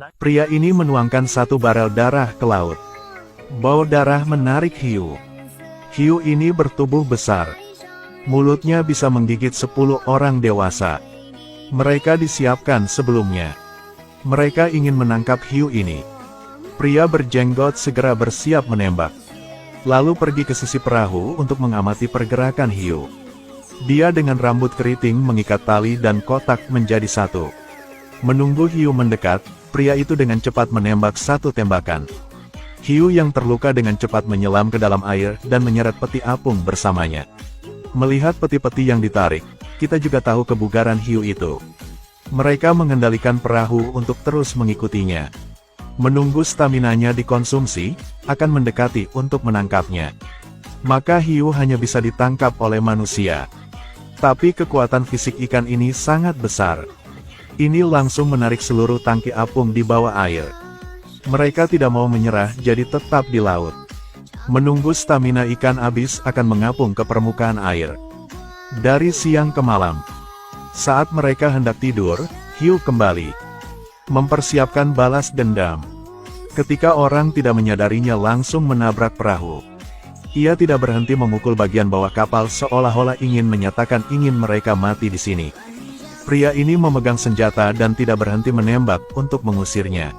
Pria ini menuangkan 1 barel darah ke laut. Bau darah menarik hiu. Hiu ini bertubuh besar. Mulutnya bisa menggigit 10 orang dewasa. Mereka disiapkan sebelumnya. Mereka ingin menangkap hiu ini. Pria berjenggot segera bersiap menembak. Lalu pergi ke sisi perahu untuk mengamati pergerakan hiu. Dia dengan rambut keriting mengikat tali dan kotak menjadi satu. Menunggu hiu mendekat, pria itu dengan cepat menembak 1 tembakan. Hiu yang terluka dengan cepat menyelam ke dalam air dan menyeret peti apung bersamanya. Melihat peti-peti yang ditarik, kita juga tahu kebugaran hiu itu. Mereka mengendalikan perahu untuk terus mengikutinya. Menunggu staminanya dikonsumsi, akan mendekati untuk menangkapnya. Maka hiu hanya bisa ditangkap oleh manusia. Tapi kekuatan fisik ikan ini sangat besar. Ini langsung menarik seluruh tangki apung di bawah air. Mereka tidak mau menyerah jadi tetap di laut. Menunggu stamina ikan habis akan mengapung ke permukaan air. Dari siang ke malam. Saat mereka hendak tidur, hiu kembali. Mempersiapkan balas dendam. Ketika orang tidak menyadarinya langsung menabrak perahu. Ia tidak berhenti memukul bagian bawah kapal seolah-olah ingin menyatakan ingin mereka mati di sini. Pria ini memegang senjata dan tidak berhenti menembak untuk mengusirnya.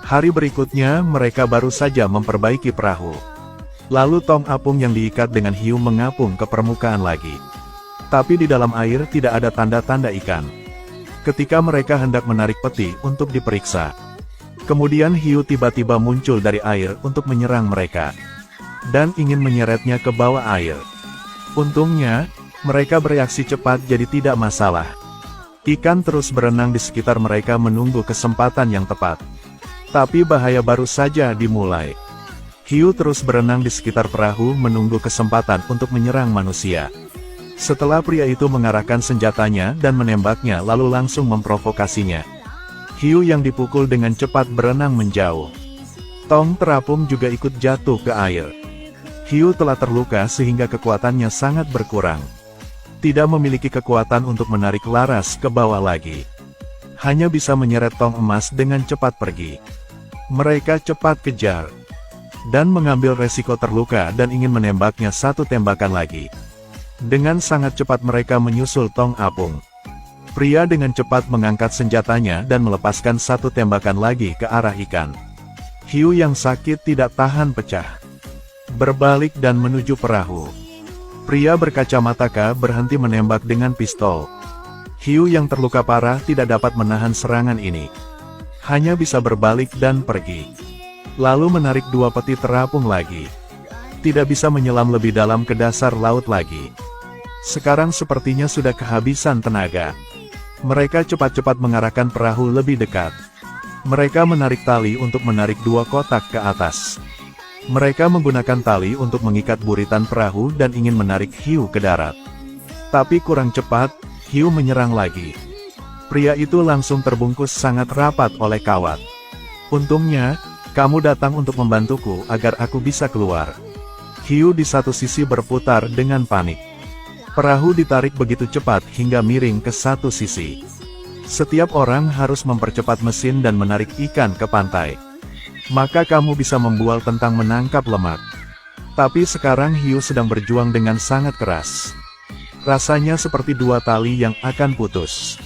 Hari berikutnya mereka baru saja memperbaiki perahu. Lalu tong apung yang diikat dengan hiu mengapung ke permukaan lagi. Tapi di dalam air tidak ada tanda-tanda ikan. Ketika mereka hendak menarik peti untuk diperiksa. Kemudian hiu tiba-tiba muncul dari air untuk menyerang mereka. Dan ingin menyeretnya ke bawah air. Untungnya, mereka bereaksi cepat jadi tidak masalah. Ikan terus berenang di sekitar mereka menunggu kesempatan yang tepat. Tapi bahaya baru saja dimulai. Hiu terus berenang di sekitar perahu menunggu kesempatan untuk menyerang manusia. Setelah pria itu mengarahkan senjatanya dan menembaknya lalu langsung memprovokasinya. Hiu yang dipukul dengan cepat berenang menjauh. Tong terapung juga ikut jatuh ke air. Hiu telah terluka sehingga kekuatannya sangat berkurang. Tidak memiliki kekuatan untuk menarik laras ke bawah lagi. Hanya bisa menyeret tong emas dengan cepat pergi. Mereka cepat kejar. Dan mengambil resiko terluka dan ingin menembaknya 1 tembakan lagi. Dengan sangat cepat mereka menyusul tong apung. Pria dengan cepat mengangkat senjatanya dan melepaskan 1 tembakan lagi ke arah ikan. Hiu yang sakit tidak tahan pecah. Berbalik dan menuju perahu. Pria berkacamata berhenti menembak dengan pistol. Hiu yang terluka parah tidak dapat menahan serangan ini. Hanya bisa berbalik dan pergi. Lalu menarik 2 peti terapung lagi. Tidak bisa menyelam lebih dalam ke dasar laut lagi. Sekarang sepertinya sudah kehabisan tenaga. Mereka cepat-cepat mengarahkan perahu lebih dekat. Mereka menarik tali untuk menarik 2 kotak ke atas. Mereka menggunakan tali untuk mengikat buritan perahu dan ingin menarik hiu ke darat. Tapi kurang cepat, hiu menyerang lagi. Pria itu langsung terbungkus sangat rapat oleh kawat. Untungnya, kamu datang untuk membantuku agar aku bisa keluar. Hiu di satu sisi berputar dengan panik. Perahu ditarik begitu cepat hingga miring ke satu sisi. Setiap orang harus mempercepat mesin dan menarik ikan ke pantai. Maka kamu bisa membual tentang menangkap lemak. Tapi sekarang hiu sedang berjuang dengan sangat keras. Rasanya seperti 2 tali yang akan putus.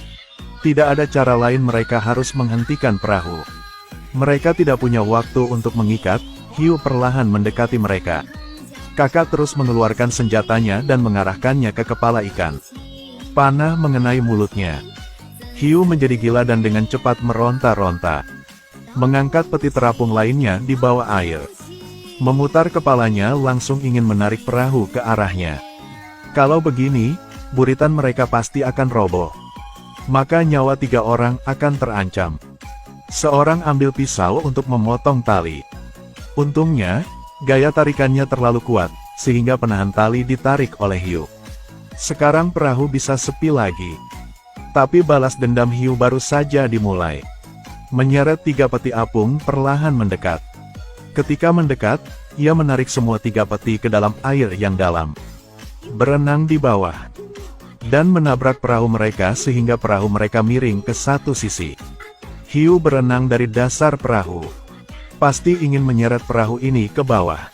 Tidak ada cara lain, mereka harus menghentikan perahu. Mereka tidak punya waktu untuk mengikat, hiu perlahan mendekati mereka. Kakak terus mengeluarkan senjatanya dan mengarahkannya ke kepala ikan. Panah mengenai mulutnya. Hiu menjadi gila dan dengan cepat meronta-ronta. Mengangkat peti terapung lainnya di bawah air. Memutar kepalanya langsung ingin menarik perahu ke arahnya. Kalau begini, buritan mereka pasti akan roboh. Maka nyawa 3 orang akan terancam. Seorang ambil pisau untuk memotong tali. Untungnya, gaya tarikannya terlalu kuat, sehingga penahan tali ditarik oleh hiu. Sekarang perahu bisa sepi lagi. Tapi balas dendam hiu baru saja dimulai. Menyeret 3 peti apung perlahan mendekat. Ketika mendekat, ia menarik semua 3 peti ke dalam air yang dalam. Berenang di bawah. Dan menabrak perahu mereka sehingga perahu mereka miring ke satu sisi. Hiu berenang dari dasar perahu. Pasti ingin menyeret perahu ini ke bawah.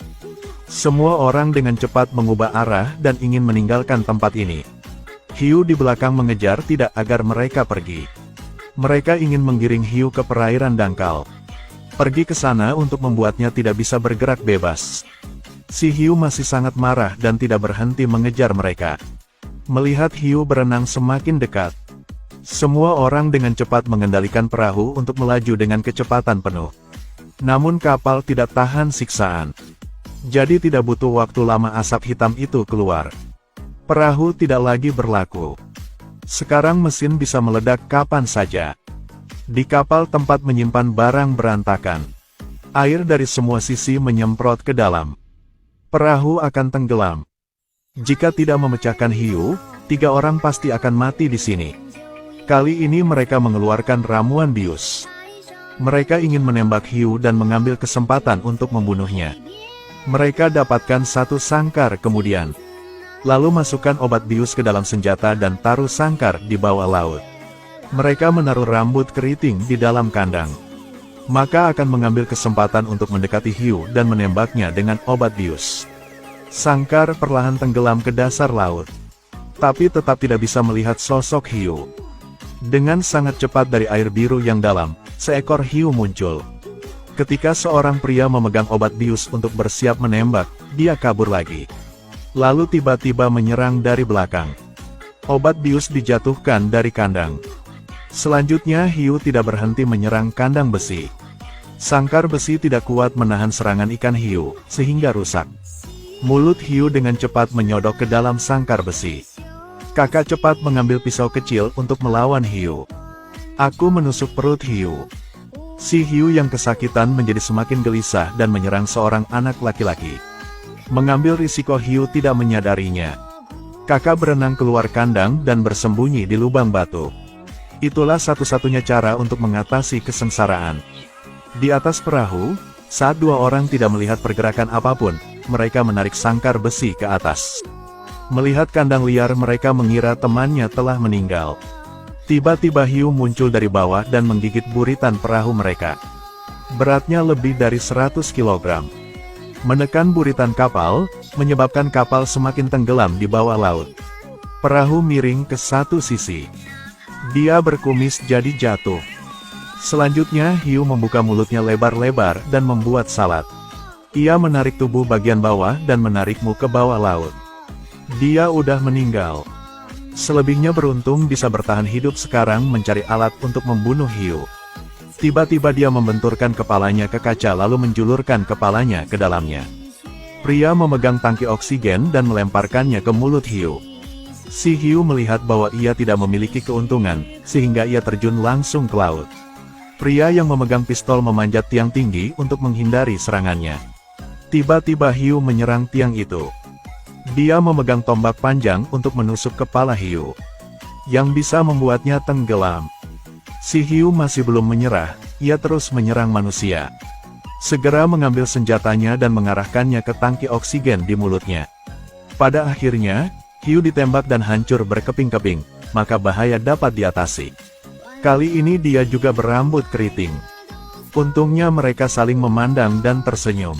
Semua orang dengan cepat mengubah arah dan ingin meninggalkan tempat ini. Hiu di belakang mengejar tidak agar mereka pergi. Mereka ingin menggiring hiu ke perairan dangkal. Pergi ke sana untuk membuatnya tidak bisa bergerak bebas. Si hiu masih sangat marah dan tidak berhenti mengejar mereka. Melihat hiu berenang semakin dekat, semua orang dengan cepat mengendalikan perahu untuk melaju dengan kecepatan penuh. Namun kapal tidak tahan siksaan. Jadi tidak butuh waktu lama asap hitam itu keluar. Perahu tidak lagi berlaku. Sekarang mesin bisa meledak kapan saja. Di kapal tempat menyimpan barang berantakan. Air dari semua sisi menyemprot ke dalam. Perahu akan tenggelam. Jika tidak memecahkan hiu, 3 orang pasti akan mati di sini. Kali ini mereka mengeluarkan ramuan bius. Mereka ingin menembak hiu dan mengambil kesempatan untuk membunuhnya. Mereka dapatkan satu sangkar kemudian. Lalu masukkan obat bius ke dalam senjata dan taruh sangkar di bawah laut. Mereka menaruh rambut keriting di dalam kandang. Maka akan mengambil kesempatan untuk mendekati hiu dan menembaknya dengan obat bius. Sangkar perlahan tenggelam ke dasar laut. Tapi tetap tidak bisa melihat sosok hiu. Dengan sangat cepat dari air biru yang dalam, seekor hiu muncul. Ketika seorang pria memegang obat bius untuk bersiap menembak, dia kabur lagi. Lalu tiba-tiba menyerang dari belakang. Obat bius dijatuhkan dari kandang. Selanjutnya hiu tidak berhenti menyerang kandang besi. Sangkar besi tidak kuat menahan serangan ikan hiu, sehingga rusak. Mulut hiu dengan cepat menyodok ke dalam sangkar besi. Kakak cepat mengambil pisau kecil untuk melawan hiu. Aku menusuk perut hiu. Si hiu yang kesakitan menjadi semakin gelisah dan menyerang seorang anak laki-laki. Mengambil risiko hiu tidak menyadarinya. Kakak berenang keluar kandang dan bersembunyi di lubang batu. Itulah satu-satunya cara untuk mengatasi kesengsaraan. Di atas perahu, saat 2 orang tidak melihat pergerakan apapun, mereka menarik sangkar besi ke atas. Melihat kandang liar mereka mengira temannya telah meninggal. Tiba-tiba hiu muncul dari bawah dan menggigit buritan perahu mereka. Beratnya lebih dari 100 kg. Menekan buritan kapal, menyebabkan kapal semakin tenggelam di bawah laut. Perahu miring ke satu sisi. Dia berkumis jadi jatuh. Selanjutnya hiu membuka mulutnya lebar-lebar dan membuat salad. Ia menarik tubuh bagian bawah dan menarikmu ke bawah laut. Dia udah meninggal. Selebihnya beruntung bisa bertahan hidup sekarang mencari alat untuk membunuh hiu. Tiba-tiba dia membenturkan kepalanya ke kaca lalu menjulurkan kepalanya ke dalamnya. Pria memegang tangki oksigen dan melemparkannya ke mulut hiu. Si hiu melihat bahwa ia tidak memiliki keuntungan, sehingga ia terjun langsung ke laut. Pria yang memegang pistol memanjat tiang tinggi untuk menghindari serangannya. Tiba-tiba hiu menyerang tiang itu. Dia memegang tombak panjang untuk menusuk kepala hiu, yang bisa membuatnya tenggelam. Si hiu masih belum menyerah, ia terus menyerang manusia. Segera mengambil senjatanya dan mengarahkannya ke tangki oksigen di mulutnya. Pada akhirnya, hiu ditembak dan hancur berkeping-keping, maka bahaya dapat diatasi. Kali ini dia juga berambut keriting. Untungnya mereka saling memandang dan tersenyum.